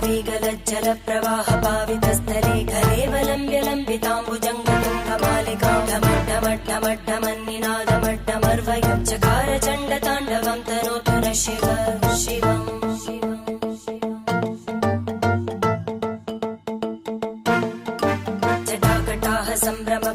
वीगलज्जल प्रवाह पावितस्थले कलेवलम्ब्य लम्बिताम्बुजङ्गतुङ्गमालिकां ढमड्ढमड्ढमड्ढमन्निनादमड्ढमर्वयं चकार चण्डताण्डवं तनोतु नः शिव शिवम् जटाकटाः सम्भ्रम